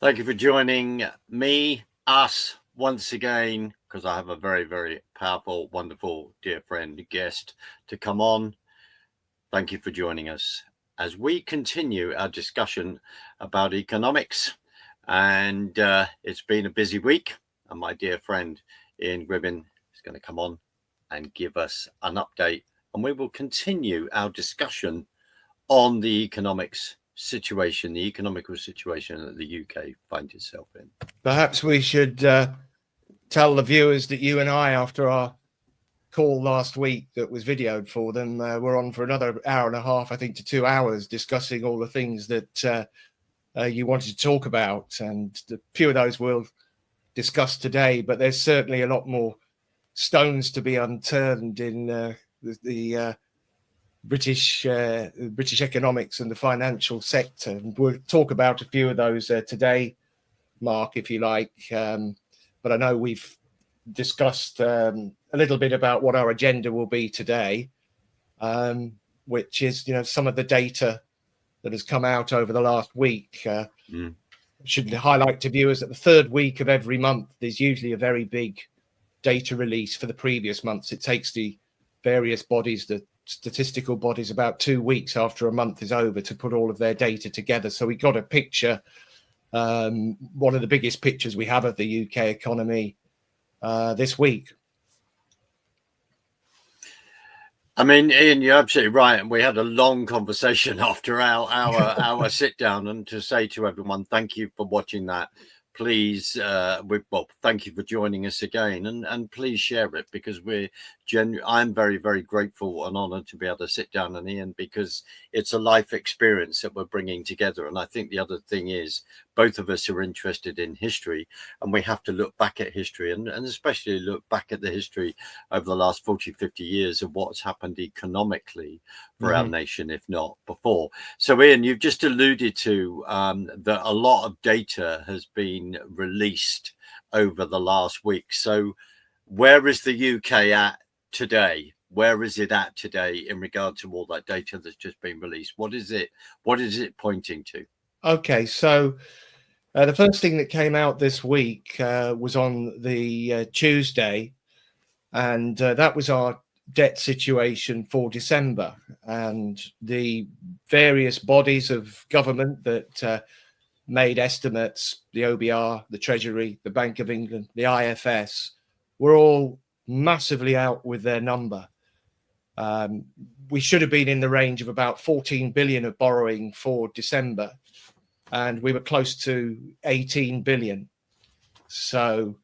Thank you for joining us once again, because I have a very, very powerful, wonderful, dear friend, guest to come on. Thank you for joining us as we continue our discussion about economics. And it's been a busy week, and my dear friend Ian Gribben is going to come on and give us an update, and we will continue our discussion on the economics situation, the economical situation that the UK finds itself in. Perhaps we should tell the viewers that you and I, after our call last week that was videoed for them, we're on for another hour and a half, I think, to 2 hours, discussing all the things that you wanted to talk about. And a few of those we'll discuss today, but there's certainly a lot more stones to be unturned in the British economics and the financial sector. And we'll talk about a few of those today, Mark, if you like. But I know we've discussed a little bit about what our agenda will be today, which is, some of the data that has come out over the last week. Should highlight to viewers that the third week of every month, there's usually a very big data release for the previous months. It takes the various bodies, the statistical bodies, about 2 weeks after a month is over to put all of their data together. So we got a picture, one of the biggest pictures we have of the UK economy this week. I mean, Ian, you're absolutely right. And we had a long conversation after our sit down, and to say to everyone, thank you for watching that. Please, thank you for joining us again, and please share it, because I'm very, very grateful and honoured to be able to sit down and Ian, because it's a life experience that we're bringing together. And I think the other thing is, both of us are interested in history, and we have to look back at history, and especially look back at the history over the last 40, 50 years of what's happened economically for our nation, if not before. So, Ian, you've just alluded to that a lot of data has been released over the last week. So where is the UK at today? Where is it at today in regard to all that data that's just been released? What is it pointing to? Okay, so the first thing that came out this week was on the Tuesday, and that was our debt situation for December, and the various bodies of government that made estimates, the OBR, the Treasury, the Bank of England, the IFS, were all massively out with their number. We should have been in the range of about 14 billion of borrowing for December, and we were close to 18 billion. So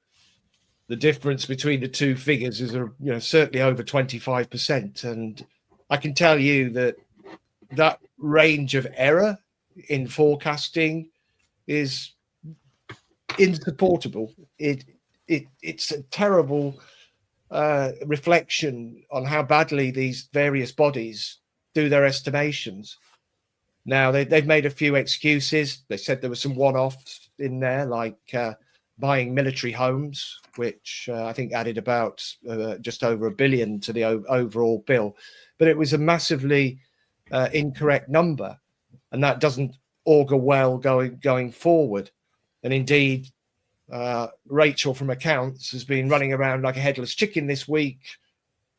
the difference between the two figures is, certainly over 25%. And I can tell you that range of error in forecasting is insupportable. It's a terrible reflection on how badly these various bodies do their estimations. Now, they've made a few excuses. They said there were some one-offs in there, like buying military homes, which I think added about just over $1 billion to the overall bill. But it was a massively incorrect number, and that doesn't augur well going forward. And indeed, Rachel from accounts has been running around like a headless chicken this week,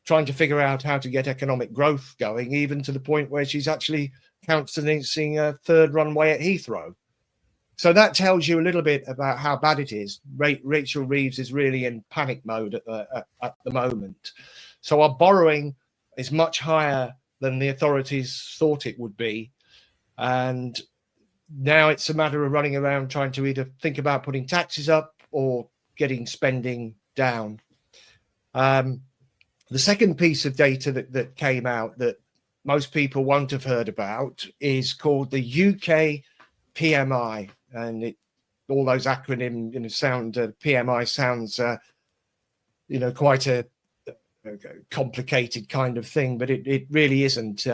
trying to figure out how to get economic growth going, even to the point where she's actually countenancing a third runway at Heathrow. So that tells you a little bit about how bad it is. Rachel Reeves is really in panic mode at the moment. So our borrowing is much higher than the authorities thought it would be. And now it's a matter of running around trying to either think about putting taxes up or getting spending down. The second piece of data that came out that most people won't have heard about is called the UK PMI. And all those acronyms, PMI sounds, quite a complicated kind of thing, but it really isn't.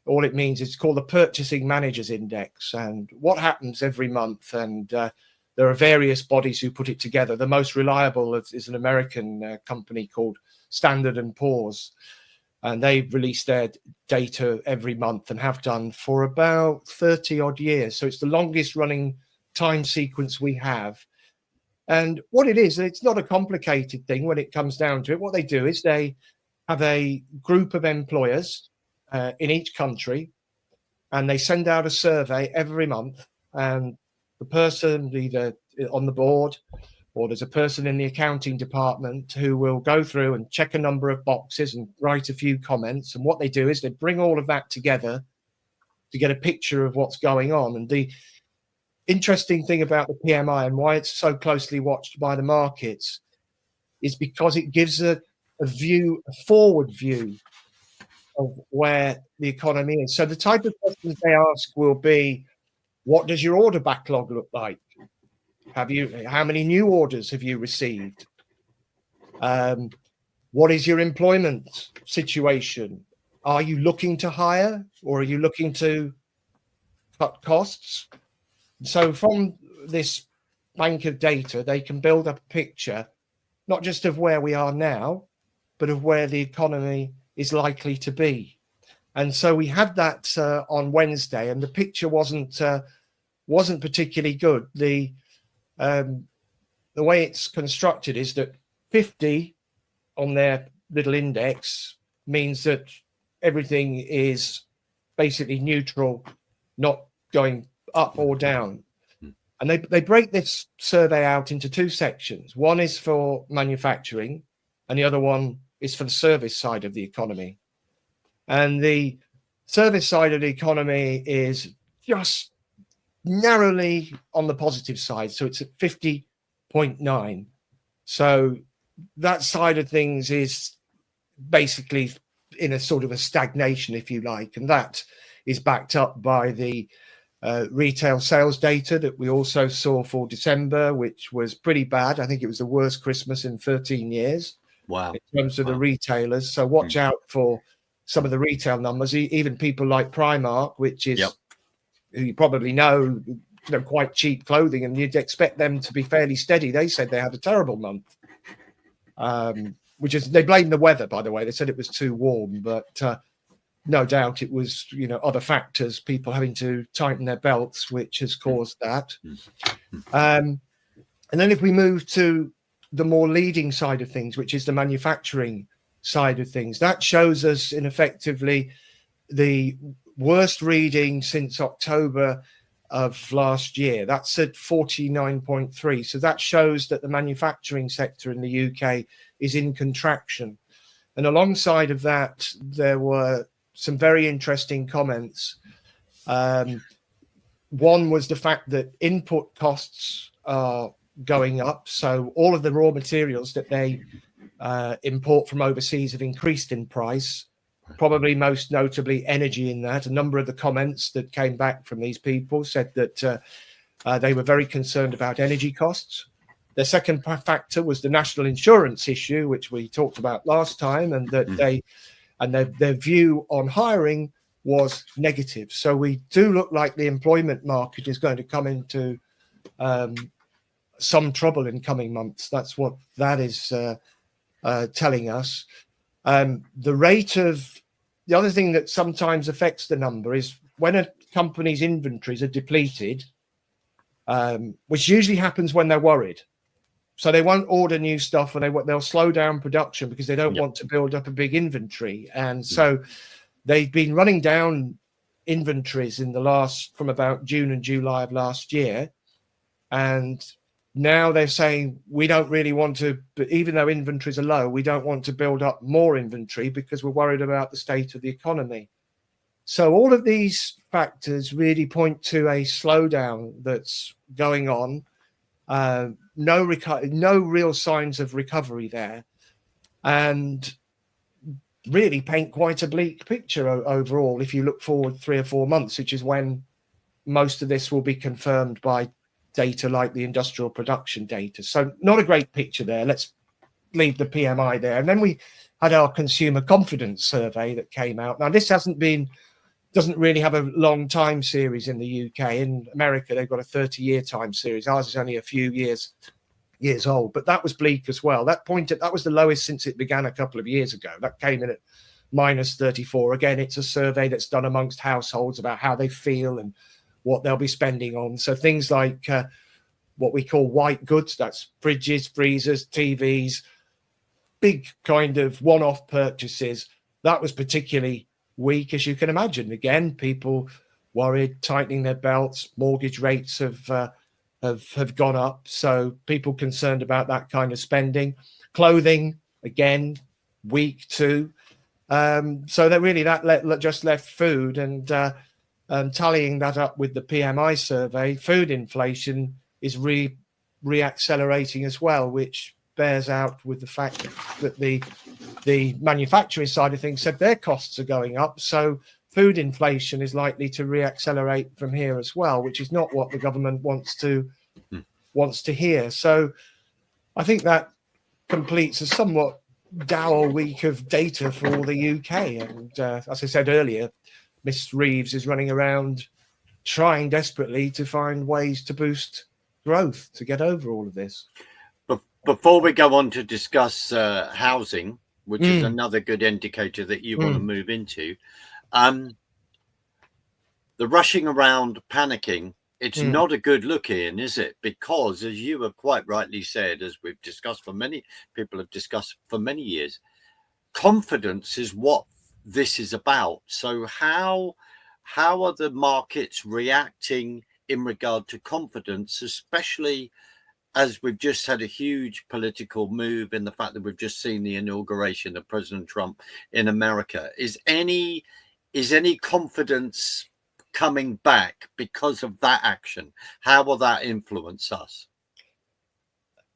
All it means is it's called the Purchasing Managers Index. And what happens every month, and there are various bodies who put it together. The most reliable is an American company called Standard & Poor's, and they release their data every month and have done for about 30 odd years. So it's the longest running time sequence we have. And what it is, it's not a complicated thing when it comes down to it. What they do is they have a group of employers in each country, and they send out a survey every month. And the person either on the board or there's a person in the accounting department who will go through and check a number of boxes and write a few comments. And what they do is they bring all of that together to get a picture of what's going on. And the interesting thing about the PMI and why it's so closely watched by the markets is because it gives a forward view of where the economy is. So the type of questions they ask will be, what does your order backlog look like? How many new orders have you received? What is your employment situation? Are you looking to hire, or are you looking to cut costs? So from this bank of data, they can build up a picture, not just of where we are now, but of where the economy is likely to be. And so we had that on Wednesday, and the picture wasn't particularly good. The way it's constructed is that 50 on their little index means that everything is basically neutral, not going up or down. And they break this survey out into two sections. One is for manufacturing, and the other one is for the service side of the economy. And the service side of the economy is just narrowly on the positive side. So it's at 50.9. So that side of things is basically in a sort of a stagnation, if you like. And that is backed up by the retail sales data that we also saw for December, which was pretty bad. I think it was the worst Christmas in 13 years. Wow. In terms of the retailers. So watch out for some of the retail numbers, even people like Primark, which is, who you probably know, quite cheap clothing, and you'd expect them to be fairly steady. They said they had a terrible month, which is, they blame the weather, by the way. They said it was too warm, but no doubt it was, other factors, people having to tighten their belts, which has caused that. And then if we move to the more leading side of things, which is the manufacturing side of things, that shows us in effectively the worst reading since October of last year. That's at 49.3. So that shows that the manufacturing sector in the UK is in contraction. And alongside of that, there were some very interesting comments. One was the fact that input costs are going up. So all of the raw materials that they import from overseas have increased in price, probably most notably energy in that. A number of the comments that came back from these people said that they were very concerned about energy costs. The second factor was the national insurance issue, which we talked about last time, and that their view on hiring was negative. So we do look like the employment market is going to come into some trouble in coming months. That's what that is telling us. The other thing that sometimes affects the number is when a company's inventories are depleted, which usually happens when they're worried. So they won't order new stuff, and they'll slow down production because they don't want to build up a big inventory. And so they've been running down inventories from about June and July of last year. And now they're saying, we don't really want to, but even though inventories are low, we don't want to build up more inventory because we're worried about the state of the economy. So all of these factors really point to a slowdown that's going on. No real signs of recovery there, and really paint quite a bleak picture overall if you look forward 3 or 4 months, which is when most of this will be confirmed by data like the industrial production data. So not a great picture there. Let's leave the PMI there. And then we had our consumer confidence survey that came out. Now, this doesn't really have a long time series in the UK. In America, they've got a 30-year time series. Ours is only a few years old, but that was bleak as well. That was the lowest since it began a couple of years ago. That came in at -34. Again, it's a survey that's done amongst households about how they feel and what they'll be spending on. So things like what we call white goods, that's fridges, freezers, TVs, big kind of one-off purchases. That was particularly weak, as you can imagine. Again, people worried, tightening their belts. Mortgage rates have gone up, so people concerned about that kind of spending. Clothing, again, weak too. So that really just left food, and tallying that up with the PMI survey, food inflation is reaccelerating as well, which bears out with the fact that the manufacturing side of things said their costs are going up. So food inflation is likely to reaccelerate from here as well, which is not what the government wants to hear. So I think that completes a somewhat dour week of data for all the UK. And as I said earlier, Miss Reeves is running around trying desperately to find ways to boost growth to get over all of this. Before we go on to discuss housing, which is another good indicator that you want to move into, the rushing around, panicking, it's not a good look, Ian, is it? Because, as you have quite rightly said, as we've discussed people have discussed for many years, confidence is what this is about. So how are the markets reacting in regard to confidence, especially as we've just had a huge political move in the fact that we've just seen the inauguration of President Trump in America? Is any confidence coming back because of that action? How will that influence us?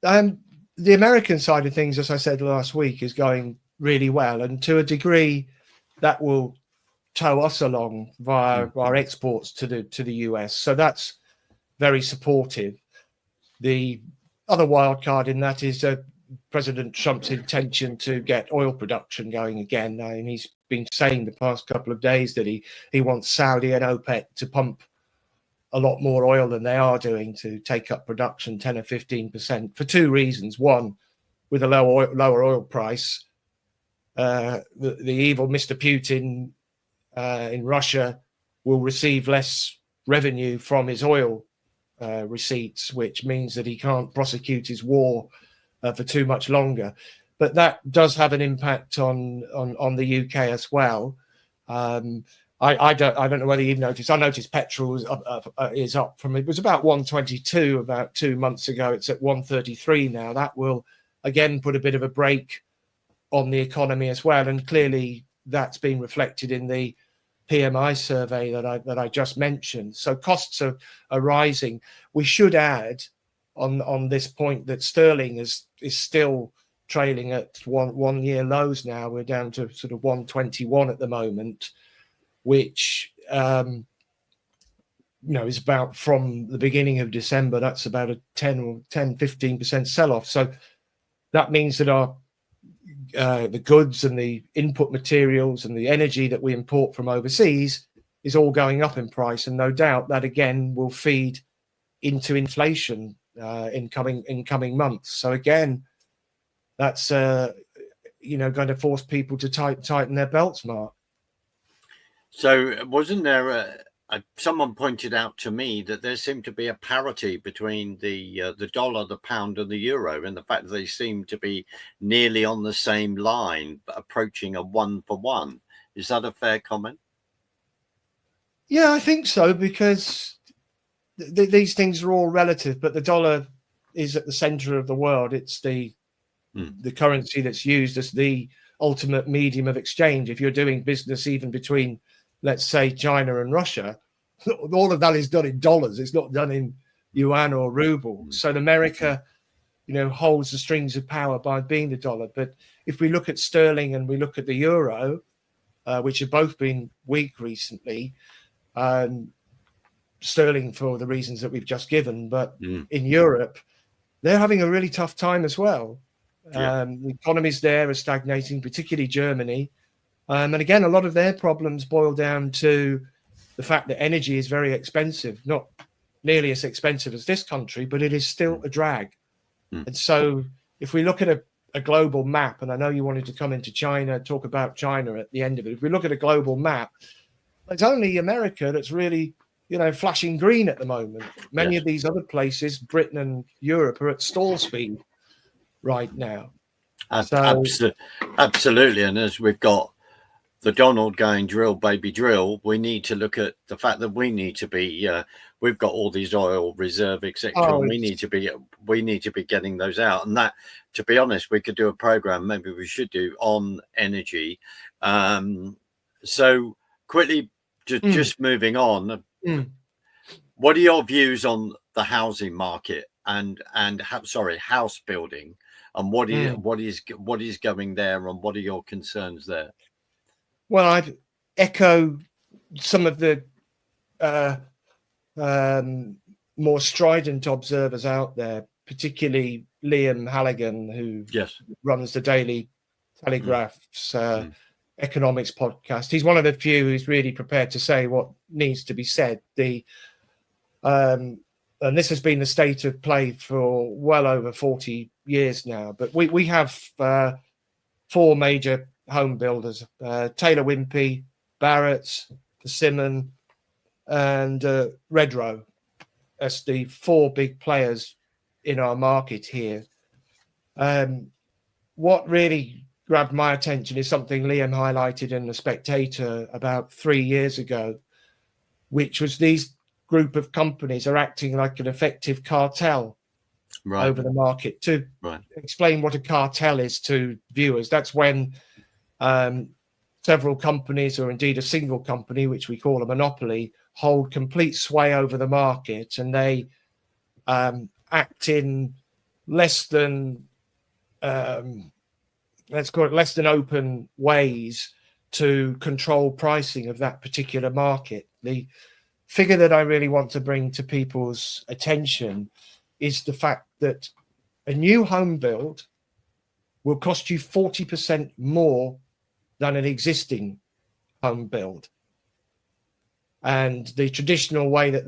The American side of things, as I said last week, is going really well, and to a degree that will tow us along via our exports to the US. So that's very supportive. The other wild card in that is President Trump's intention to get oil production going again. I mean, he's been saying the past couple of days that he wants Saudi and OPEC to pump a lot more oil than they are doing, to take up production 10 or 15% for two reasons. One, with a lower oil price, the evil Mr. Putin in Russia will receive less revenue from his oil receipts, which means that he can't prosecute his war for too much longer. But that does have an impact on the UK as well. I don't know whether you've noticed. I noticed petrol is up from, it was about 122 about 2 months ago. It's at 133 now. That will again put a bit of a brake on the economy as well, and clearly that's been reflected in the PMI survey that I just mentioned. So costs are rising. We should add on this point that sterling is still trailing at one year lows now. We're down to sort of 121 at the moment, which is about, from the beginning of December, that's about a 10-15% sell-off. So that means that our the goods and the input materials and the energy that we import from overseas is all going up in price, and no doubt that again will feed into inflation in coming months. So again, that's going to force people to tighten their belts, Mark. So wasn't there someone pointed out to me that there seemed to be a parity between the dollar, the pound, and the euro, and the fact that they seem to be nearly on the same line, approaching a 1-for-1. Is that a fair comment? Yeah, I think so, because these things are all relative, but the dollar is at the center of the world. It's the currency that's used as the ultimate medium of exchange. If you're doing business even between, let's say, China and Russia, all of that is done in dollars. It's not done in yuan or ruble. So America, holds the strings of power by being the dollar. But if we look at sterling and we look at the euro, which have both been weak recently, sterling for the reasons that we've just given, but in Europe, they're having a really tough time as well. The economies there are stagnating, particularly Germany. And again, a lot of their problems boil down to the fact that energy is very expensive, not nearly as expensive as this country, but it is still a drag. And so if we look at a global map, and I know you wanted to come into China, talk about China at the end of it. If we look at a global map, it's only America that's really flashing green at the moment. Many Yes. of these other places, Britain and Europe, are at stall speed right now. Absolutely. And as we've got the Donald going drill, baby drill, we need to look at the fact that we need to be, we've got all these oil reserve, etc. And we need to be getting those out. And that, to be honest, we could do a program, maybe we should do, on energy. So quickly, just moving on, what are your views on the housing market and house building, and what is going there, and what are your concerns there? Well, I'd echo some of the more strident observers out there, particularly Liam Halligan, who runs the Daily Telegraph's economics podcast. He's one of the few who's really prepared to say what needs to be said. And this has been the state of play for well over 40 years now. But we have 4 major home builders: Taylor Wimpey, Barratt's, Persimmon, and Redrow, as the 4 big players in our market here. What really grabbed my attention is something Liam highlighted in The Spectator about 3 years ago, which was these group of companies are acting like an effective cartel over the market. To explain what a cartel is to viewers, that's when several companies, or indeed a single company, which we call a monopoly, hold complete sway over the market, and they act in less than let's call it less than open ways to control pricing of that particular market. The figure that I really want to bring to people's attention is the fact that a new home build will cost you 40% more than an existing home build. And the traditional way that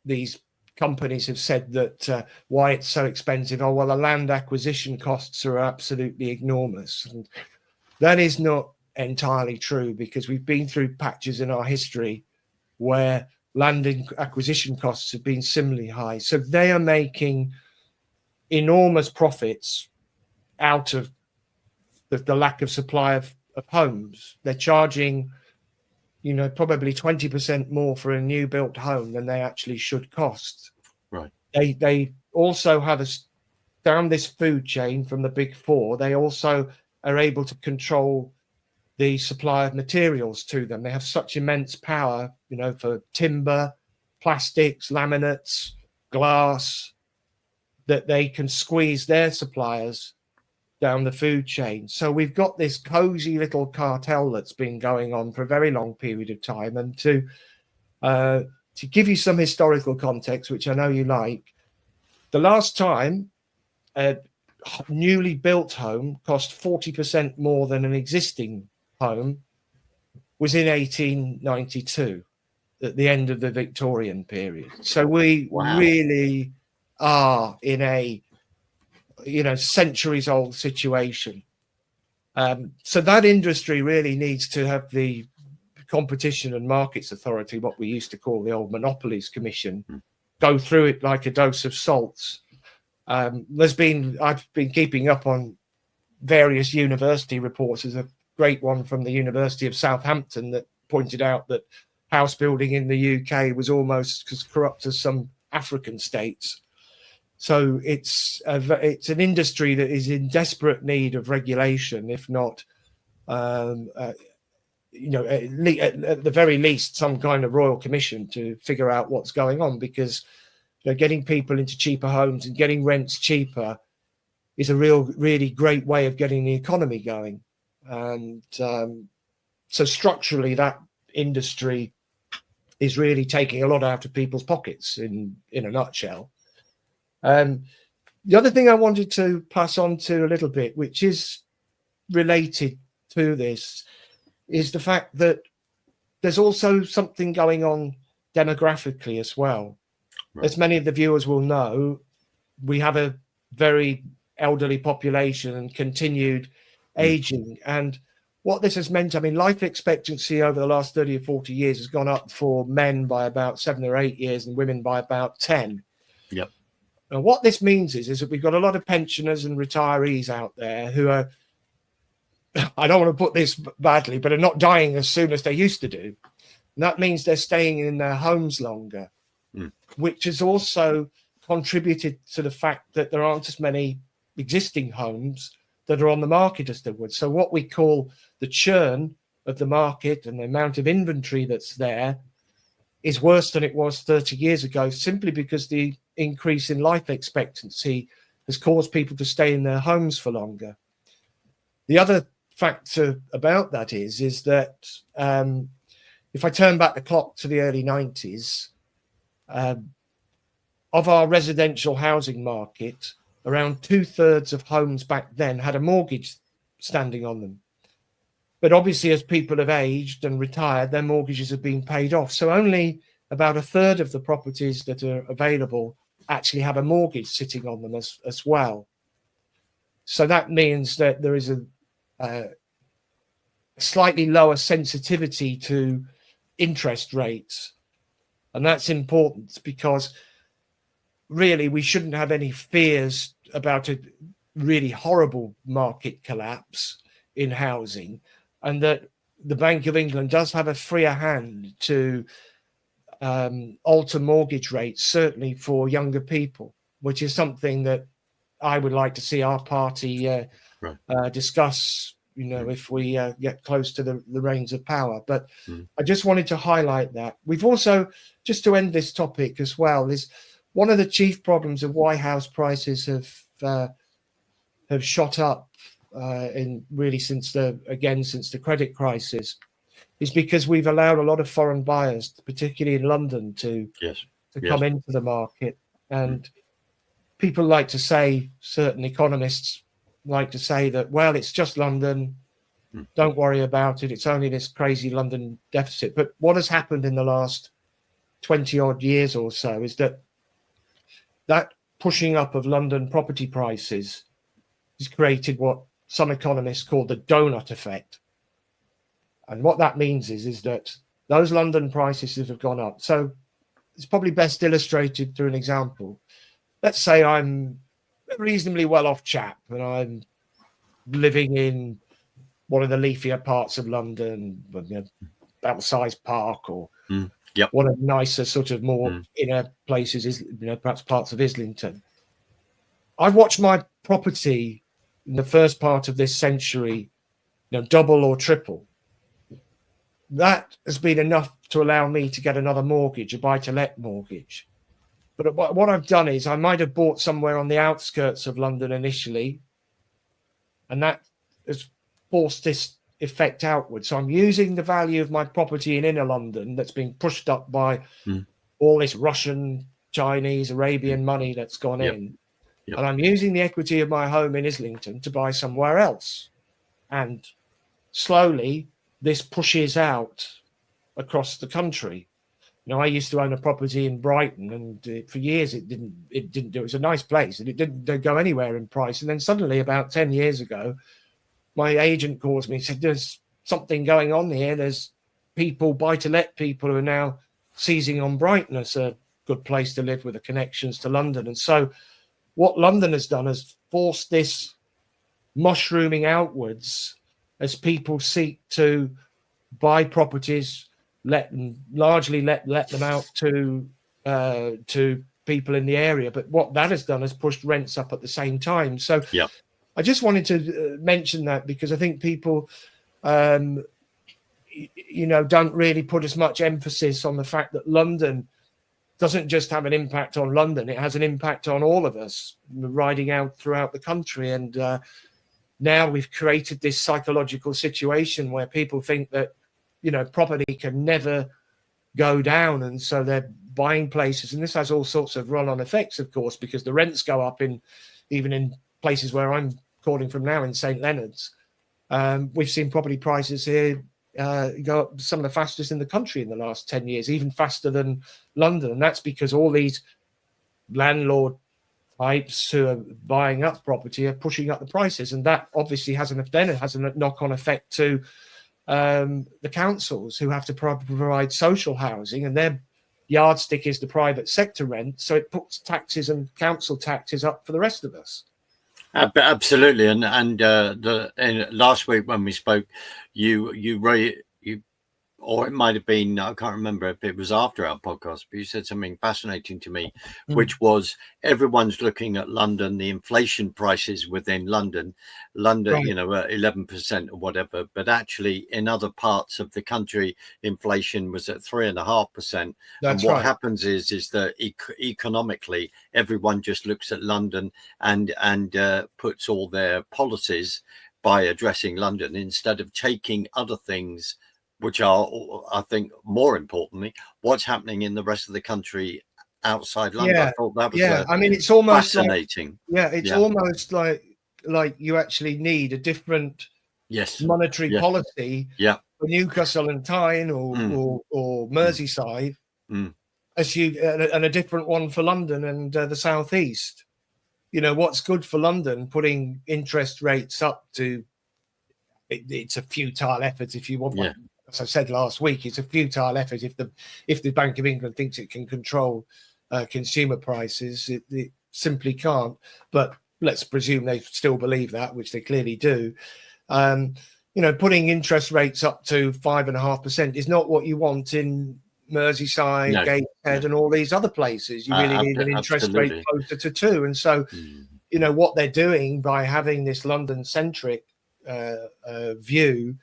these companies have said that why it's so expensive, oh, well, the land acquisition costs are absolutely enormous. And that is not entirely true, because we've been through patches in our history where land acquisition costs have been similarly high. So they are making enormous profits out of the lack of supply of homes. They're charging, probably 20% more for a new built home than they actually should cost. Right. They also have down this food chain from the big 4. They also are able to control the supply of materials to them. They have such immense power, for timber, plastics, laminates, glass, that they can squeeze their suppliers down the food chain. So we've got this cozy little cartel that's been going on for a very long period of time. And to give you some historical context, which I know you like, the last time a newly built home cost 40% more than an existing home was in 1892, at the end of the Victorian period. So we really are in a centuries old situation. So that industry really needs to have the Competition and Markets Authority, what we used to call the old Monopolies Commission, go through it like a dose of salts. I've been keeping up on various university reports. There's a great one from the University of Southampton that pointed out that house building in the UK was almost as corrupt as some African states. So it's an industry that is in desperate need of regulation, if not, at the very least, some kind of royal commission to figure out what's going on, because getting people into cheaper homes and getting rents cheaper is a really great way of getting the economy going. And so structurally, that industry is really taking a lot out of people's pockets in a nutshell. The other thing I wanted to pass on to a little bit, which is related to this, is the fact that there's also something going on demographically as well. Right. As many of the viewers will know, we have a very elderly population and continued aging. And what this has meant, I mean, life expectancy over the last 30 or 40 years has gone up for men by about 7 or 8 years and women by about 10. Yep. And what this means is that we've got a lot of pensioners and retirees out there who are, I don't want to put this badly, but are not dying as soon as they used to do. And that means they're staying in their homes longer, which has also contributed to the fact that there aren't as many existing homes that are on the market as there would. So what we call the churn of the market and the amount of inventory that's there is worse than it was 30 years ago, simply because the increase in life expectancy has caused people to stay in their homes for longer. The other factor about that is that if I turn back the clock to the early 90s, of our residential housing market, around 2/3 of homes back then had a mortgage standing on them. But obviously, as people have aged and retired, their mortgages have been paid off. So only about 1/3 of the properties that are available actually have a mortgage sitting on them as well. So that means that there is a slightly lower sensitivity to interest rates. And that's important because really we shouldn't have any fears about a really horrible market collapse in housing, and that the Bank of England does have a freer hand to alter mortgage rates, certainly for younger people, which is something that I would like to see our party discuss, if we get close to the reins of power. But I just wanted to highlight that. We've also, just to end this topic as well, is one of the chief problems of why house prices have shot up since the credit crisis, is because we've allowed a lot of foreign buyers, particularly in London, to come into the market. And people like to say, certain economists like to say that, well, it's just London, don't worry about it, it's only this crazy London deficit. But what has happened in the last 20 odd years or so is that pushing up of London property prices has created what some economists call the donut effect. And what that means is that those London prices have gone up. So it's probably best illustrated through an example. Let's say I'm a reasonably well-off chap and I'm living in one of the leafier parts of London, Belsize Park, or one of the nicer, sort of more inner places, is perhaps parts of Islington. I've watched my property in the first part of this century, double or triple. That has been enough to allow me to get another mortgage, a buy-to-let mortgage. But what I've done is I might have bought somewhere on the outskirts of London initially, and that has forced this effect outward. So I'm using the value of my property in inner London that's been pushed up by all this Russian, Chinese, Arabian money that's gone in. And I'm using the equity of my home in Islington to buy somewhere else. And slowly this pushes out across the country. I used to own a property in Brighton, and for years it didn't do. It was a nice place, and it didn't go anywhere in price. And then suddenly, about 10 years ago, my agent calls me and said, "There's something going on here. There's buy-to-let people, who are now seizing on Brighton as a good place to live with the connections to London." And so, what London has done is forced this mushrooming outwards as people seek to buy properties, let them out to people in the area. But what that has done is pushed rents up at the same time. So I just wanted to mention that, because I think people don't really put as much emphasis on the fact that London doesn't just have an impact on London, it has an impact on all of us riding out throughout the country. And now we've created this psychological situation where people think that property can never go down, and so they're buying places. And this has all sorts of run-on effects, of course, because the rents go up even in places where I'm calling from now, in St Leonard's. We've seen property prices here go up some of the fastest in the country in the last 10 years, even faster than London. And that's because all these landlord types who are buying up property are pushing up the prices, and that obviously has a knock-on effect to the councils, who have to provide social housing, and their yardstick is the private sector rent. So it puts taxes and council taxes up for the rest of us. Absolutely, and last week when we spoke, or it might have been, I can't remember if it was after our podcast, but you said something fascinating to me, which was everyone's looking at London, the inflation prices within London, right. 11% or whatever, but actually in other parts of the country, inflation was at 3.5%. And what happens is that economically, everyone just looks at London and puts all their policies by addressing London instead of taking other things, which are, I think, more importantly, what's happening in the rest of the country outside London. Yeah, I thought that was I mean, it's almost fascinating. Almost like you actually need a different monetary policy for Newcastle and Tyne or Merseyside, and a different one for London and the southeast. You know, what's good for London, putting interest rates up to it's a futile effort if you want. Yeah. As I said last week, it's a futile effort if the Bank of England thinks it can control consumer prices. It simply can't. But let's presume they still believe that, which they clearly do. Putting interest rates up to 5.5% is not what you want in Merseyside, Gateshead, and all these other places. You really need an interest rate closer to 2%. And so, what they're doing by having this London-centric view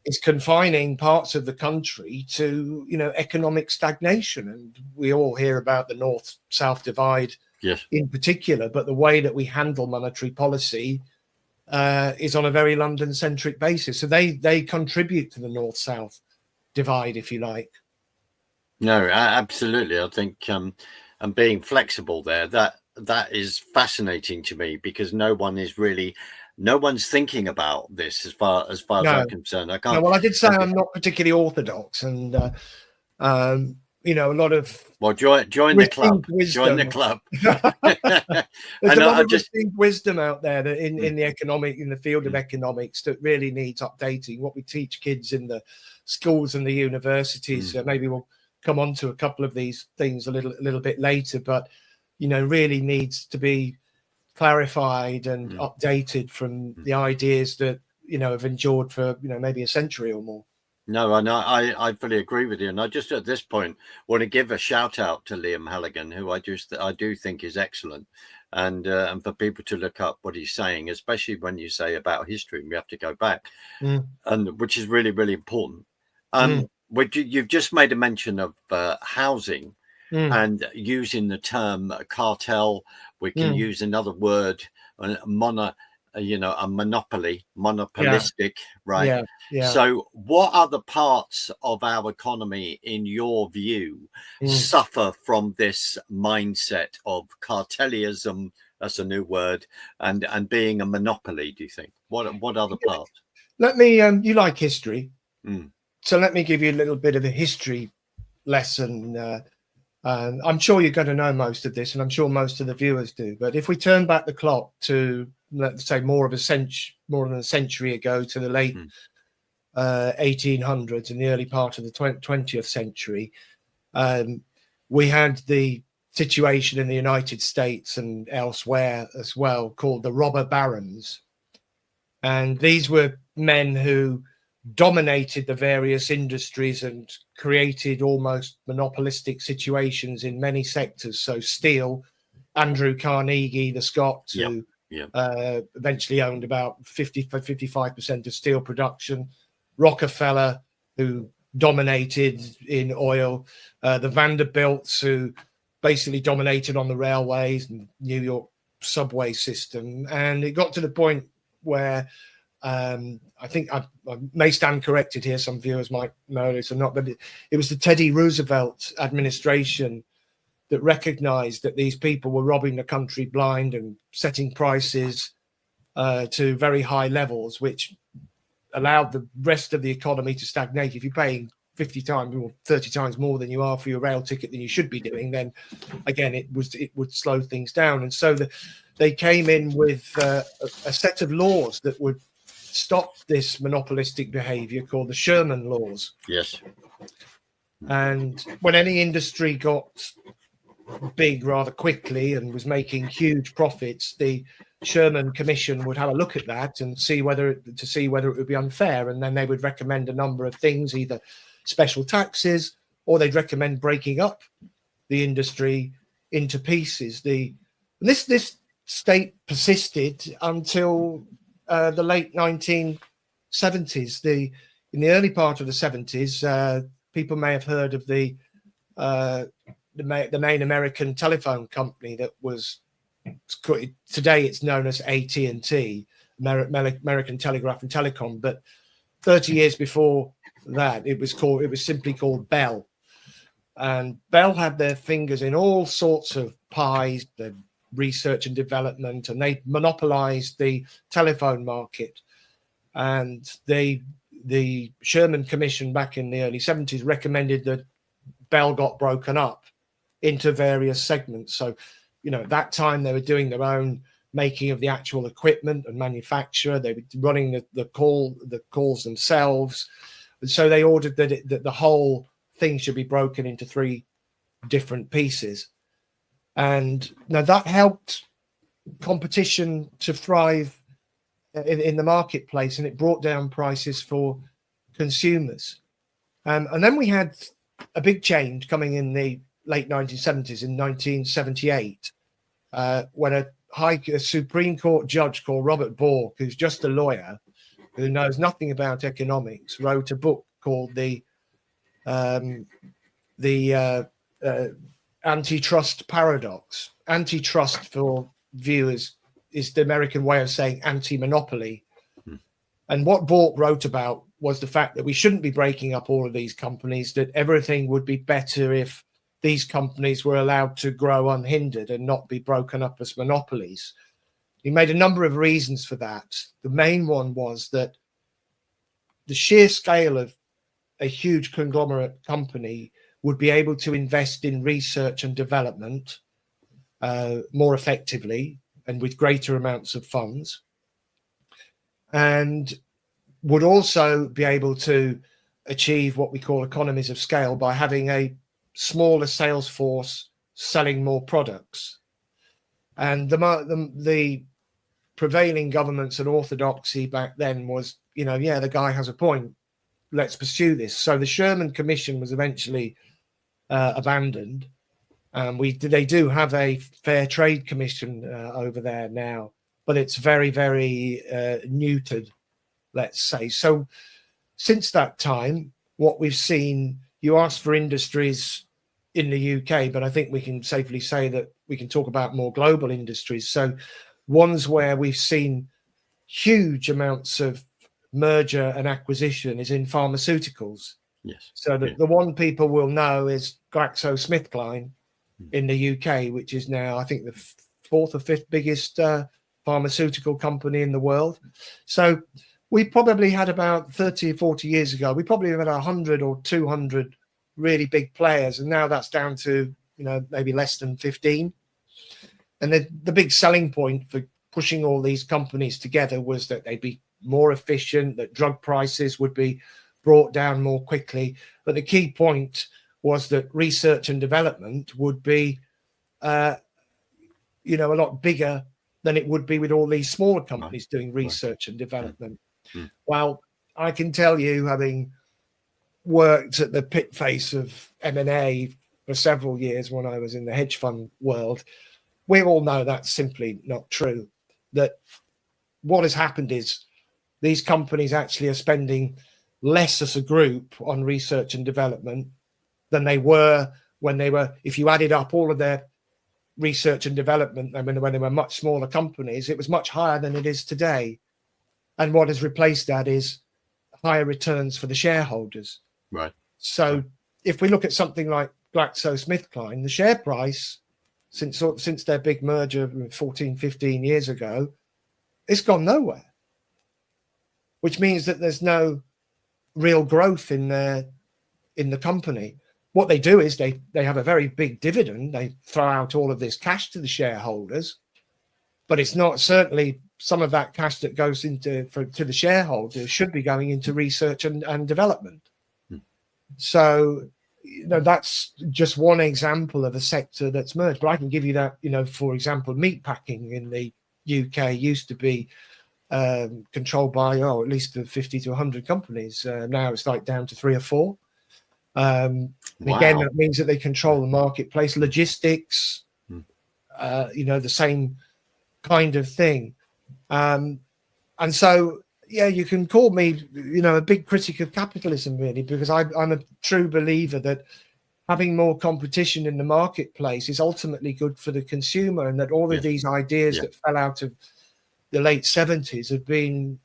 is confining parts of the country to economic stagnation. And we all hear about the north-south divide in particular, but the way that we handle monetary policy is on a very London-centric basis. So they contribute to the north-south divide, if you like. No, absolutely. I think and being flexible there, that is fascinating to me, because no one's thinking about this as far as I'm concerned. I can't. No, well, I did say I'm not particularly orthodox, and a lot of join the club. Wisdom. Join the club. There's a lot of received wisdom out there that in the field of economics that really needs updating. What we teach kids in the schools and the universities. Maybe we'll come on to a couple of these things a little bit later, but really needs to be clarified and updated from the ideas that have endured for maybe a century or more. No, and I fully agree with you. And I just at this point want to give a shout out to Liam Halligan, who I do think is excellent, and for people to look up what he's saying, especially when you say about history, we have to go back, and which is really, really important. You've just made a mention of housing. And using the term cartel, we can use another word, a monopolistic, right? Yeah. So what other parts of our economy, in your view, suffer from this mindset of cartellism, that's a new word, and being a monopoly, do you think? What other parts? Let me, you like history. So let me give you a little bit of a history lesson. I'm sure you're going to know most of this, and I'm sure most of the viewers do. But if we turn back the clock to, let's say, more than a century ago, to the late 1800s and the early part of the 20th century, we had the situation in the United States and elsewhere as well called the robber barons. And these were men who dominated the various industries and created almost monopolistic situations in many sectors. So steel, Andrew Carnegie, the Scot, who eventually owned about 55% of steel production, Rockefeller, who dominated in oil, the Vanderbilts, who basically dominated on the railways and New York subway system. And it got to the point where I think I may stand corrected here. Some viewers might know this or not, but it was the Teddy Roosevelt administration that recognized that these people were robbing the country blind and setting prices to very high levels, which allowed the rest of the economy to stagnate. If you're paying 50 times or 30 times more than you are for your rail ticket than you should be doing, then again it would slow things down. And so they came in with a set of laws that would stop this monopolistic behavior called the Sherman laws. Yes. And when any industry got big rather quickly and was making huge profits, the Sherman Commission would have a look at that and see whether it would be unfair, and then they would recommend a number of things, either special taxes, or they'd recommend breaking up the industry into pieces. This state persisted until the late 1970s. In the early part of the 70s, people may have heard of the main American telephone company that was, today it's known as AT&T, American Telegraph and Telecom, but 30 years before that it was simply called Bell. And Bell had their fingers in all sorts of pies, the research and development, and they monopolized the telephone market. And the Sherman Commission back in the early 70s recommended that Bell got broken up into various segments. So, at that time they were doing their own making of the actual equipment and manufacture. They were running the calls themselves. And so they ordered that the whole thing should be broken into 3 different pieces. And now that helped competition to thrive in the marketplace, and it brought down prices for consumers. And then we had a big change coming in the late 1970s, in 1978, when a Supreme Court judge called Robert Bork, who's just a lawyer who knows nothing about economics, wrote a book called the Antitrust Paradox. Antitrust, for viewers, is the American way of saying anti-monopoly. And what Bork wrote about was the fact that we shouldn't be breaking up all of these companies, that everything would be better if these companies were allowed to grow unhindered and not be broken up as monopolies. He made a number of reasons for that. The main one was that the sheer scale of a huge conglomerate company would be able to invest in research and development more effectively and with greater amounts of funds, and would also be able to achieve what we call economies of scale by having a smaller sales force selling more products. And the prevailing governments and orthodoxy back then was, the guy has a point, let's pursue this. So the Sherman Commission was eventually abandoned. They do have a fair trade commission over there now, but it's very, very neutered, let's say. So since that time, what we've seen, you asked for industries in the UK, but I think we can safely say that we can talk about more global industries. So ones where we've seen huge amounts of merger and acquisition is in pharmaceuticals. Yes. So the one people will know is GlaxoSmithKline in the UK, which is now, I think, the 4th or 5th biggest pharmaceutical company in the world. So we probably had about 30 or 40 years ago, we probably had 100 or 200 really big players, and now that's down to maybe less than 15. And the big selling point for pushing all these companies together was that they'd be more efficient, that drug prices would be brought down more quickly. But the key point was that research and development would be a lot bigger than it would be with all these smaller companies doing research and development. Well, I can tell you, having worked at the pit face of M&A for several years when I was in the hedge fund world, we all know that's simply not true. That what has happened is these companies actually are spending less as a group on research and development than they were when they were, if you added up all of their research and development, and when they were much smaller companies, it was much higher than it is today. And what has replaced that is higher returns for the shareholders. Right. So if we look at something like GlaxoSmithKline, the share price since their big merger 14, 15 years ago, it's gone nowhere, which means that there's no real growth in their in the company. What they do is they have a very big dividend. They throw out all of this cash to the shareholders, but it's not, certainly some of that cash that goes to the shareholders should be going into research and development. So, that's just one example of a sector that's merged. But I can give you that, for example, meat packing in the UK used to be controlled by, at least 50 to 100 companies. Now it's like down to 3 or 4. Wow. Again, that means that they control the marketplace, logistics, the same kind of thing. And so, you can call me, a big critic of capitalism, really, because I'm a true believer that having more competition in the marketplace is ultimately good for the consumer, and that all of these ideas that fell out of the late 70s have been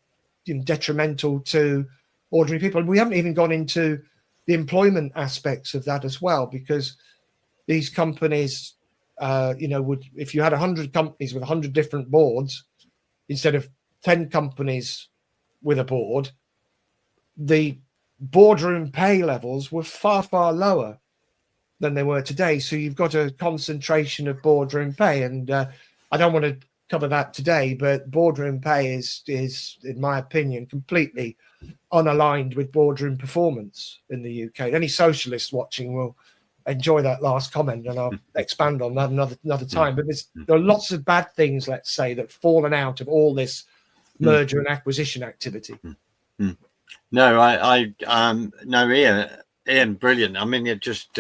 detrimental to ordinary people. And we haven't even gone into the employment aspects of that as well, because these companies, if you had 100 companies with 100 different boards instead of 10 companies with a board, the boardroom pay levels were far, far lower than they were today. So you've got a concentration of boardroom pay, and I don't want to cover that today, but boardroom pay is, in my opinion, completely unaligned with boardroom performance in the UK. Any socialists watching will enjoy that last comment, and I'll expand on that another time. But there are lots of bad things, let's say, that have fallen out of all this merger and acquisition activity. No, no, Ian, brilliant. I mean, it just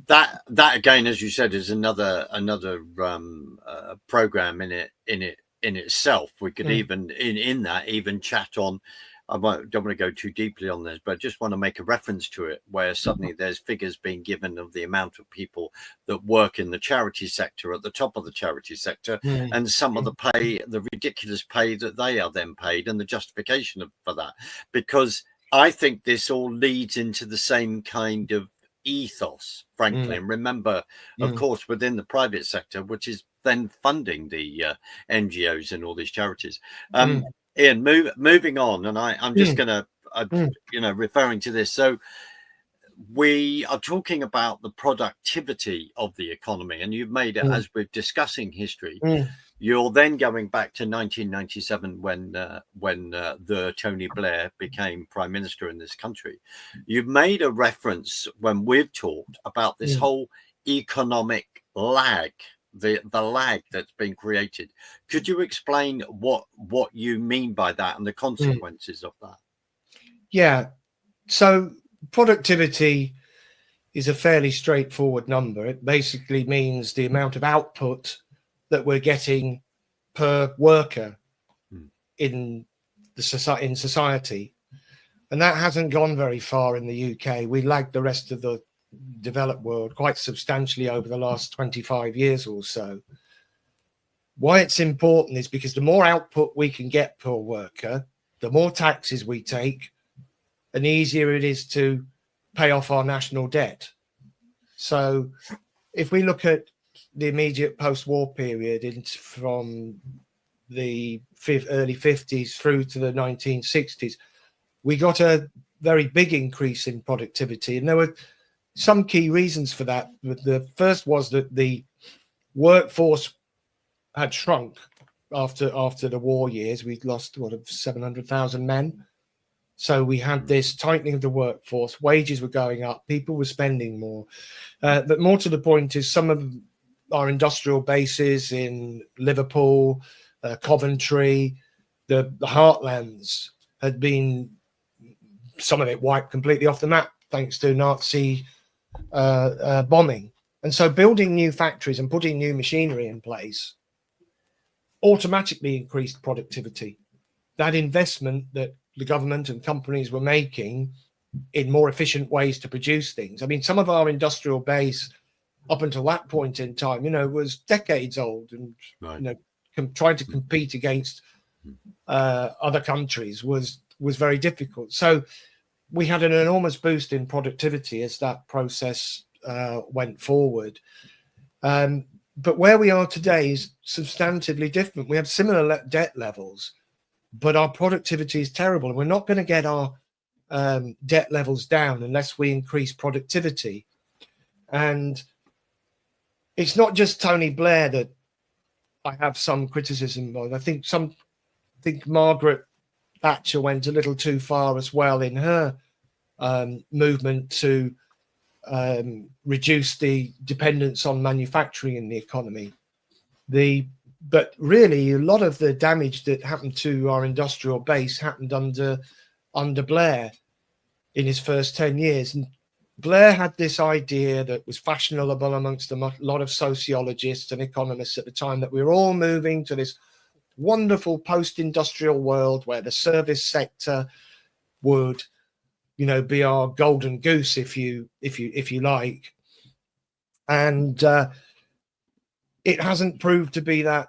that again, as you said, is another program in itself. We could even in that even chat on. I don't want to go too deeply on this, but I just want to make a reference to it, where suddenly there's figures being given of the amount of people that work in the charity sector, at the top of the charity sector, and some of the pay, the ridiculous pay that they are then paid, and the justification for that. Because I think this all leads into the same kind of ethos, frankly. And remember, of course, within the private sector, which is then funding the NGOs and all these charities. Ian, moving on, and I'm just going to, referring to this. So we are talking about the productivity of the economy, and you've made it, as we're discussing history, you're then going back to 1997 when the Tony Blair became prime minister in this country. You've made a reference when we've talked about this whole economic lag. The lag that's been created. Could you explain what you mean by that and the consequences of that? Yeah. So productivity is a fairly straightforward number. It basically means the amount of output that we're getting per worker in society. And that hasn't gone very far in the UK. We lag the rest of the developed world quite substantially over the last 25 years or so. Why it's important is because the more output we can get per worker, the more taxes we take, and the easier it is to pay off our national debt. So if we look at the immediate post-war period from the early 50s through to the 1960s, we got a very big increase in productivity, and there were some key reasons for that. The first was that the workforce had shrunk after the war years. We'd lost 700,000 men. So we had this tightening of the workforce. Wages were going up. People were spending more. But more to the point is some of our industrial bases in Liverpool, Coventry, the heartlands had been, some of it wiped completely off the map thanks to Nazi bombing. And so building new factories and putting new machinery in place automatically increased productivity. That investment that the government and companies were making in more efficient ways to produce things. I mean, some of our industrial base up until that point in time, was decades old, and trying to compete against other countries was very difficult. So we had an enormous boost in productivity as that process went forward. But where we are today is substantively different. We have similar debt levels, but our productivity is terrible. And we're not going to get our debt levels down unless we increase productivity. And it's not just Tony Blair that I have some criticism of. I think Margaret Thatcher went a little too far as well in her movement to reduce the dependence on manufacturing in the economy. But really, a lot of the damage that happened to our industrial base happened under Blair in his first 10 years. And Blair had this idea that was fashionable amongst a lot of sociologists and economists at the time, that we were all moving to this wonderful post-industrial world where the service sector would, be our golden goose, if you like. And it hasn't proved to be that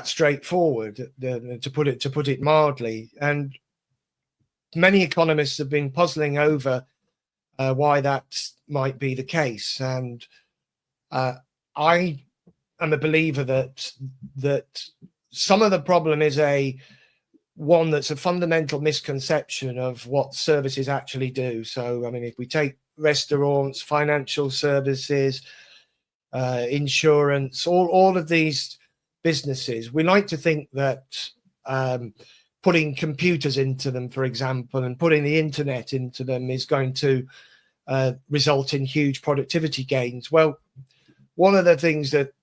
straightforward, to put it mildly. And many economists have been puzzling over why that might be the case. And I am a believer that some of the problem is one that's a fundamental misconception of what services actually do. So, I mean, if we take restaurants, financial services, insurance, all of these businesses, we like to think that putting computers into them, for example, and putting the internet into them is going to result in huge productivity gains. Well, one of the things that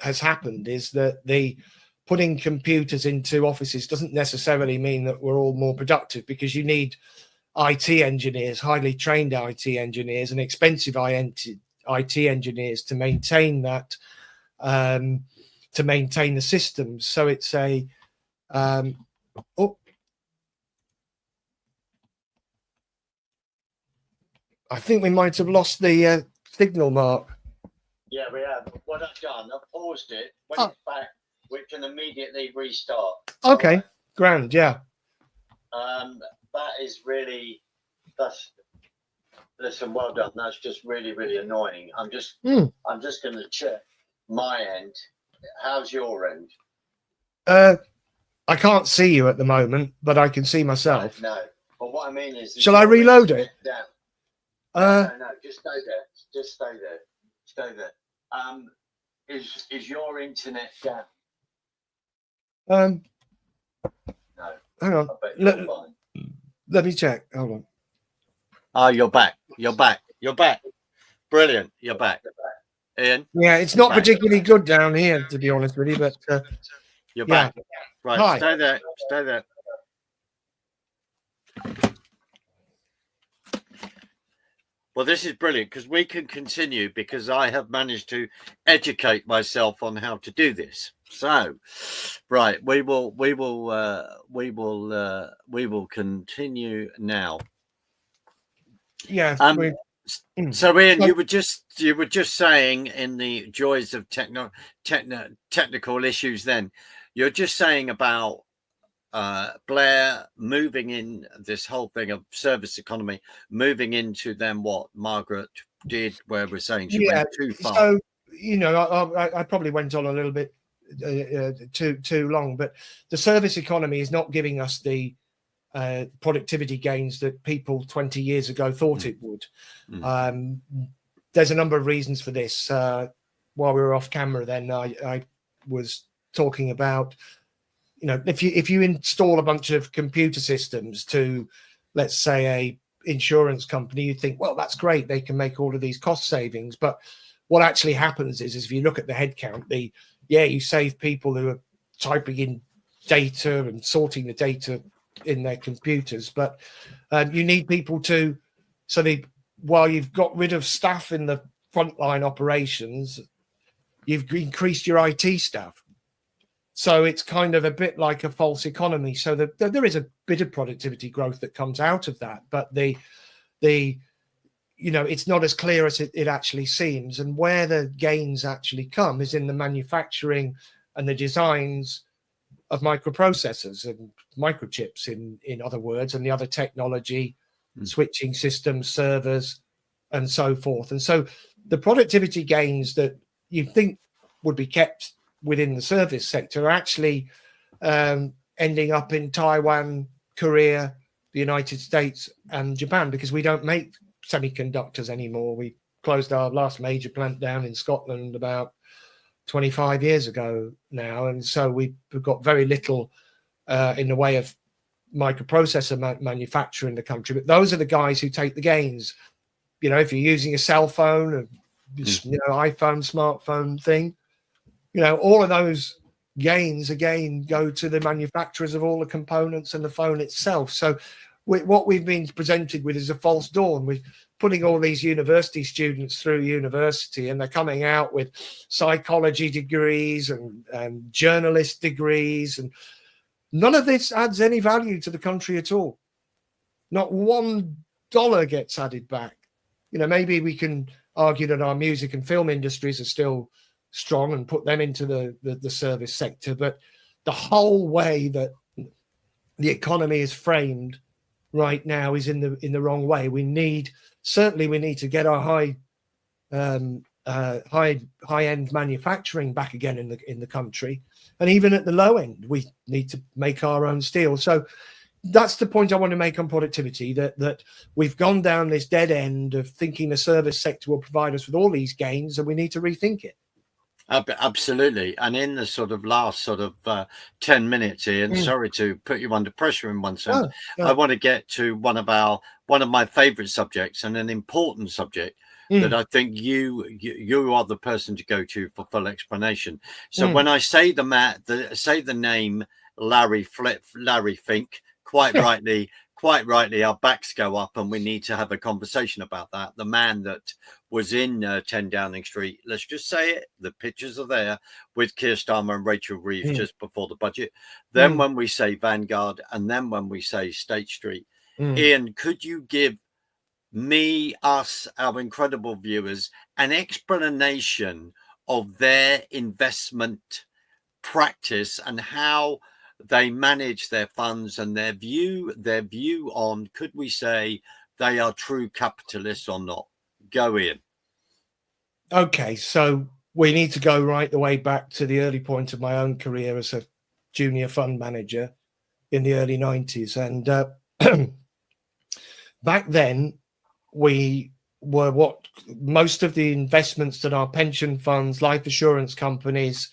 has happened is that putting computers into offices doesn't necessarily mean that we're all more productive, because you need IT engineers, highly trained IT engineers, and expensive IT engineers to maintain that, to maintain the systems. So it's I think we might have lost the signal, Mark. Yeah, we have. What I've done, I've paused it. When it's back, we can immediately restart. Okay, right. Grand, yeah. That is really, listen, well done. That's just really, really annoying. I'm just going to check my end. How's your end? I can't see you at the moment, but I can see myself. No. But what I mean is, shall I reload it? Down. No, just stay there. Just stay there. Stay there. Is your internet down? No. Hang on. Let me check. Hold on. Oh, you're back. You're back. You're back. Brilliant. You're back. Ian? Yeah, it's not particularly good down here, to be honest with you, but you're back. Right. Hi. Stay there. Stay there. Well, this is brilliant, because we can continue, because I have managed to educate myself on how to do this. So, right, we will continue now. Yeah. So, Ian, you were just saying, in the joys of technical issues, then you're just saying about Blair moving in this whole thing of service economy, moving into then what Margaret did, where we're saying she went too far. So, I probably went on a little bit too long, but the service economy is not giving us the productivity gains that people 20 years ago thought it would. There's a number of reasons for this. While we were off camera, then I was talking about, if you install a bunch of computer systems to, let's say, a insurance company, you think, well, that's great, they can make all of these cost savings. But what actually happens is if you look at the headcount, you save people who are typing in data and sorting the data in their computers, but you need people while you've got rid of staff in the frontline operations, you've increased your IT staff. So it's kind of a bit like a false economy. So there is a bit of productivity growth that comes out of that, but it's not as clear as it actually seems. And where the gains actually come is in the manufacturing and the designs of microprocessors and microchips, in other words, and the other technology, switching systems, servers, and so forth. And so the productivity gains that you think would be kept within the service sector are actually ending up in Taiwan, Korea, the United States and Japan, because we don't make semiconductors anymore. We closed our last major plant down in Scotland about 25 years ago now, and so we've got very little in the way of microprocessor manufacture in the country. But those are the guys who take the gains. You know, if you're using a cell phone, iPhone, smartphone thing, all of those gains again go to the manufacturers of all the components and the phone itself. So what we've been presented with is a false dawn. We're putting all these university students through university, and they're coming out with psychology degrees and journalist degrees, and none of this adds any value to the country at all. Not $1 gets added back. Maybe we can argue that our music and film industries are still strong and put them into the service sector, but the whole way that the economy is framed right now is in the wrong way. We need to get our high end manufacturing back again in the country, and even at the low end, we need to make our own steel. So that's the point I want to make on productivity, that we've gone down this dead end of thinking the service sector will provide us with all these gains, and we need to rethink it. Absolutely. And in the sort of last 10 minutes, Ian, sorry to put you under pressure in one sense. No. I want to get to one of my favorite subjects, and an important subject that I think you are the person to go to for full explanation. So when I say the name Larry Fink, quite rightly, our backs go up, and we need to have a conversation about that. The man that was in 10 Downing Street, let's just say it, the pictures are there, with Keir Starmer and Rachel Reeves just before the budget. Then when we say Vanguard, and then when we say State Street, Ian, could you give me, us, our incredible viewers, an explanation of their investment practice and how they manage their funds, and their view on, could we say they are true capitalists or not? Go in. Okay, so we need to go right the way back to the early point of my own career as a junior fund manager in the early 90s. And back then, we were what most of the investments that our pension funds, life assurance companies,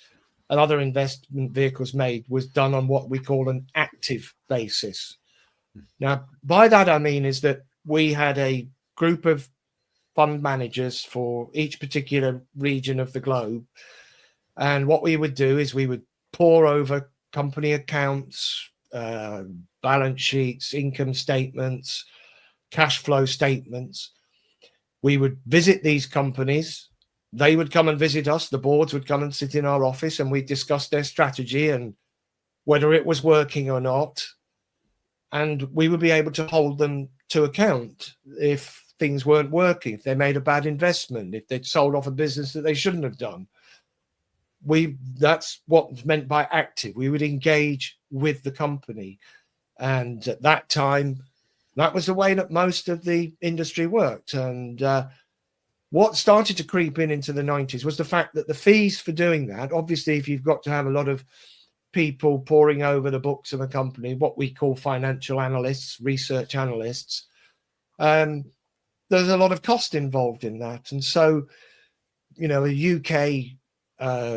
and other investment vehicles made was done on what we call an active basis. Now, by that I mean is that we had a group of fund managers for each particular region of the globe. And what we would do is we would pore over company accounts, balance sheets, income statements, cash flow statements. We would visit these companies. They would come and visit us. The boards would come and sit in our office, and we'd discuss their strategy and whether it was working or not. And we would be able to hold them to account if things weren't working, if they made a bad investment, if they'd sold off a business that they shouldn't have done. That's what's meant by active. We would engage with the company. And at that time, that was the way that most of the industry worked. And what started to creep into the 90s was the fact that the fees for doing that, obviously, if you've got to have a lot of people poring over the books of a company, what we call financial analysts, research analysts, there's a lot of cost involved in that. And so, a UK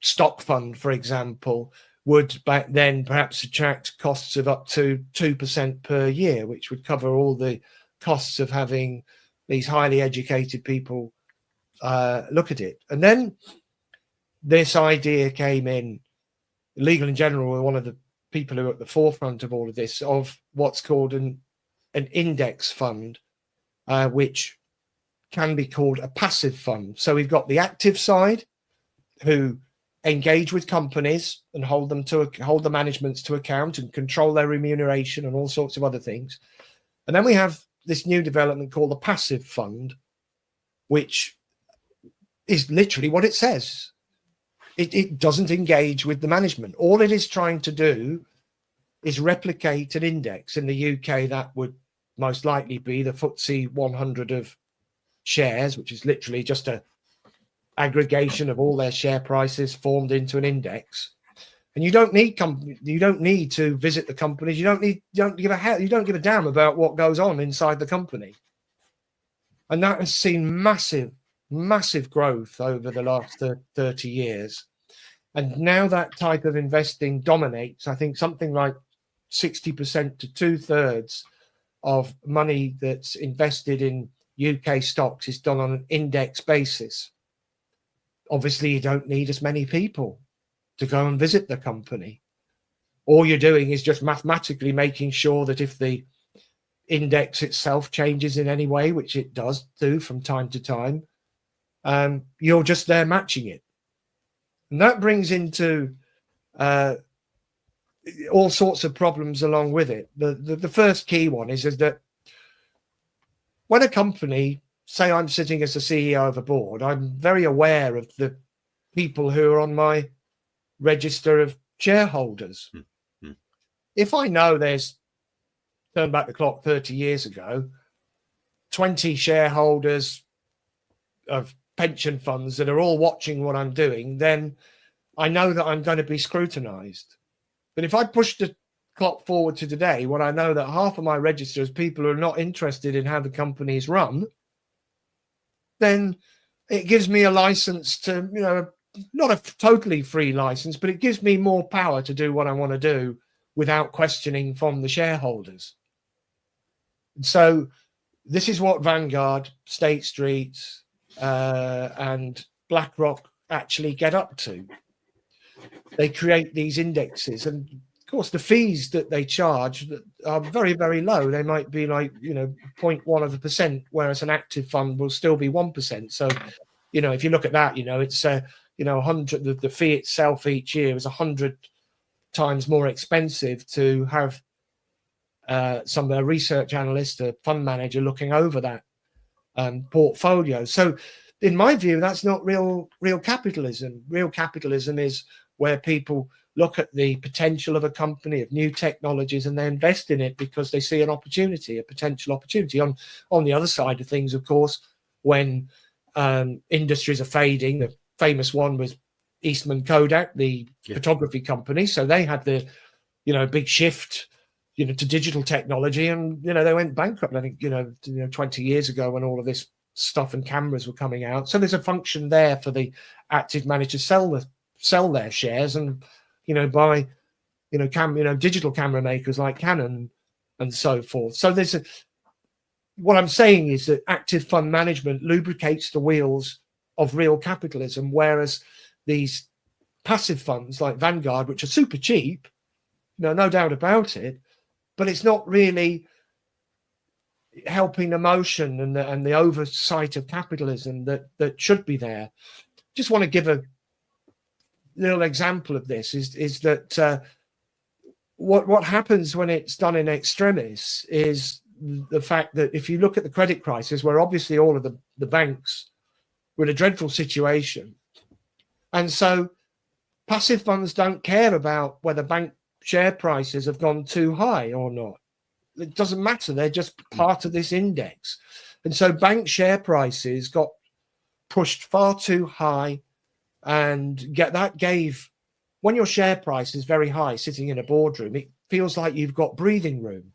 stock fund, for example, would back then perhaps attract costs of up to 2% per year, which would cover all the costs of having these highly educated people look at it. And then this idea came in. Legal & General were one of the people who are at the forefront of all of this, of what's called an index fund, which can be called a passive fund. So we've got the active side, who engage with companies and hold the managements to account and control their remuneration and all sorts of other things. And then we have this new development called the passive fund, which is literally what it says. It doesn't engage with the management. All it is trying to do is replicate an index. In the UK, that would most likely be the FTSE 100 of shares, which is literally just a aggregation of all their share prices formed into an index. And you don't need you don't need to visit the companies. You don't give a damn about what goes on inside the company. And that has seen massive growth over the last 30 years. And now that type of investing dominates. I think something like 60% to 2/3 of money that's invested in UK stocks is done on an index basis. Obviously, you don't need as many people to go and visit the company. All you're doing is just mathematically making sure that if the index itself changes in any way, which it does do from time to time, you're just there matching it. And that brings into all sorts of problems along with it. The first key one is that when a company, say I'm sitting as the CEO of a board, I'm very aware of the people who are on my register of shareholders. Mm-hmm. If I know there's, turn back the clock 30 years ago, 20 shareholders of pension funds that are all watching what I'm doing, then I know that I'm going to be scrutinized. But if I push the clock forward to today, when I know that half of my register is people who are not interested in how the company is run, then it gives me a license to, not a totally free license, but it gives me more power to do what I want to do without questioning from the shareholders. So this is what Vanguard, State Street, and BlackRock actually get up to. They create these indexes, and of course the fees that they charge are very, very low. They might be like 0.1%, whereas an active fund will still be 1%. So if you look at that, it's 100. The fee itself each year is 100 times more expensive to have some research analyst, a fund manager, looking over that portfolio. So in my view, that's not real capitalism. Real capitalism is where people look at the potential of a company, of new technologies, and they invest in it because they see an opportunity, a potential opportunity. On the other side of things, of course, when industries are fading, the famous one was Eastman Kodak, the photography company. So they had the big shift to digital technology, and they went bankrupt, I think 20 years ago, when all of this stuff and cameras were coming out. So there's a function there for the active manager sell their shares and buy digital camera makers like Canon and so forth. So what I'm saying is that active fund management lubricates the wheels of real capitalism, whereas these passive funds like Vanguard, which are super cheap, no doubt about it, but it's not really helping the motion and the oversight of capitalism that should be there. Just want to give a little example of this is that what happens when it's done in extremis is the fact that if you look at the credit crisis, where obviously all of the banks were in a dreadful situation, and so passive funds don't care about whether bank share prices have gone too high or not. It doesn't matter. They're just part of this index. And so bank share prices got pushed far too high, and when your share price is very high sitting in a boardroom, it feels like you've got breathing room.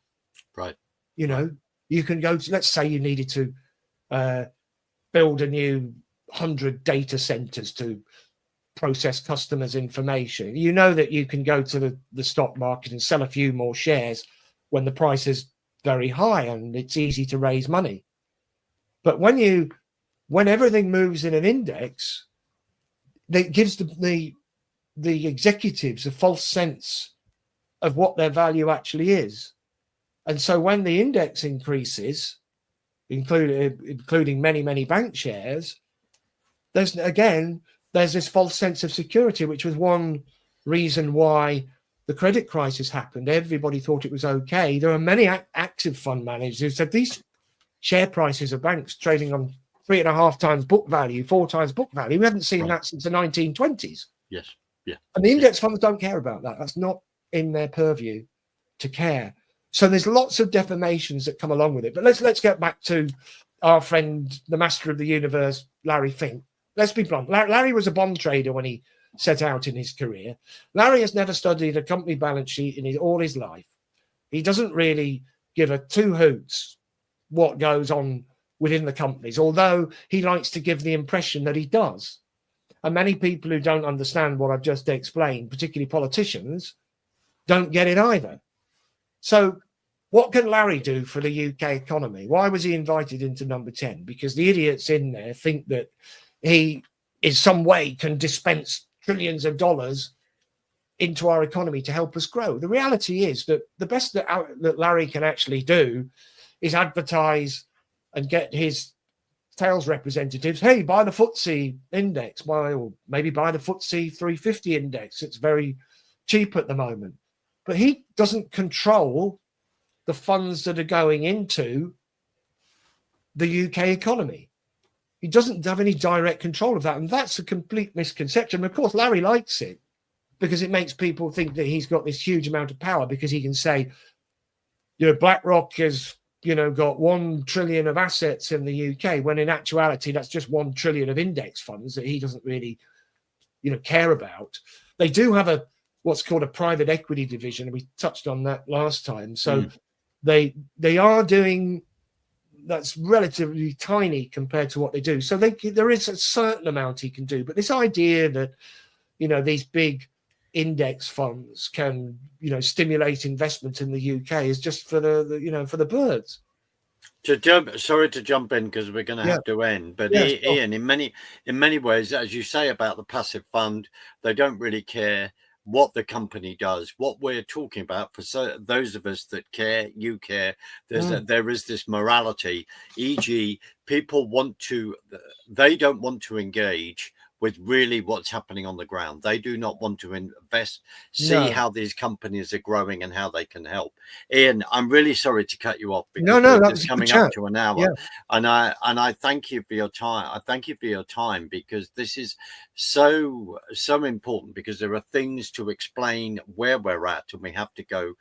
Right. You can go to, let's say you needed to build a new 100 data centers to process customers' information. That you can go to the stock market and sell a few more shares when the price is very high and it's easy to raise money. But when everything moves in an index, that gives the executives a false sense of what their value actually is. And so when the index increases, including many bank shares, there's this false sense of security, which was one reason why the credit crisis happened. Everybody thought it was okay. There are many active fund managers who said these share prices of banks trading on 3.5 times book value, 4 times book value. We haven't seen that since the 1920s. Yes. Yeah. And the index funds don't care about that. That's not in their purview to care. So there's lots of deformations that come along with it. But let's get back to our friend, the master of the universe, Larry Fink. Let's be blunt. Larry was a bond trader when he set out in his career. Larry has never studied a company balance sheet in all his life. He doesn't really give a two hoots what goes on within the companies, although he likes to give the impression that he does. And many people who don't understand what I've just explained, particularly politicians, don't get it either. So what can Larry do for the UK economy? Why was he invited into number 10? Because the idiots in there think that he in some way can dispense trillions of dollars into our economy to help us grow. The reality is that the best that Larry can actually do is advertise and get his sales representatives, hey, buy the FTSE index, or maybe buy the FTSE 350 index. It's very cheap at the moment. But he doesn't control the funds that are going into the UK economy. He doesn't have any direct control of that. And that's a complete misconception. Of course, Larry likes it because it makes people think that he's got this huge amount of power because he can say, BlackRock has, got 1 trillion of assets in the UK, when in actuality, that's just 1 trillion of index funds that he doesn't really, care about. They do have what's called a private equity division. We touched on that last time. So they are doing, that's relatively tiny compared to what they do. So there is a certain amount he can do. But this idea that, these big index funds can, stimulate investment in the UK is just for for the birds. Sorry to jump in because we're going to have to end. But Ian, in many ways, as you say about the passive fund, they don't really care what the company does. What we're talking about, for those of us that care, you care, there is this morality, e.g. people they don't want to engage with really what's happening on the ground. They do not want to invest, see how these companies are growing and how they can help. Ian, I'm really sorry to cut you off because it's coming up to an hour. And I thank you for your time. I thank you for your time because this is so important, because there are things to explain where we're at and we have to go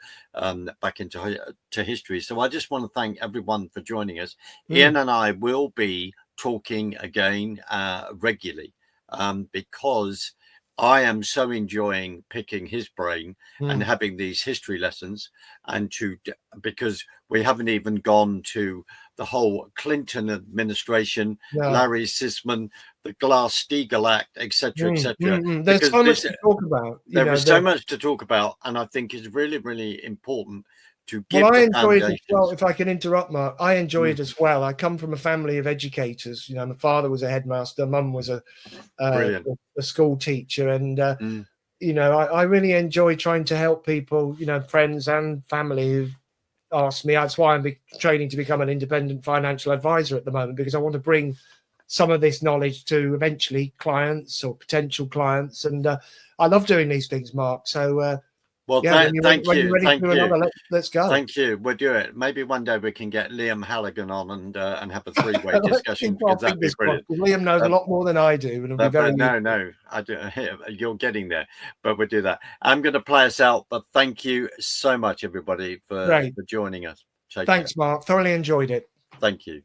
back into history. So I just want to thank everyone for joining us. Ian and I will be talking again regularly. Because I am so enjoying picking his brain and having these history lessons, and because we haven't even gone to the whole Clinton administration, Larry Sisman, the Glass-Steagall Act, etc., etc. There's so much to talk about. There is so much to talk about, and I think it's really, really important to give I enjoy it as well. If I can interrupt, Mark, I enjoy it as well. I come from a family of educators. My father was a headmaster, mum was a school teacher, and I really enjoy trying to help people, friends and family who ask me. That's why I'm training to become an independent financial advisor at the moment, because I want to bring some of this knowledge to eventually clients or potential clients, and I love doing these things, Mark. So. Well, thank you. Let's go. Thank you. We'll do it. Maybe one day we can get Liam Halligan on and have a three-way discussion. That'd be brilliant. Liam knows a lot more than I do. And I do. You're getting there, but we'll do that. I'm going to play us out, but thank you so much, everybody, for joining us. Thanks, Mark. Thoroughly enjoyed it. Thank you.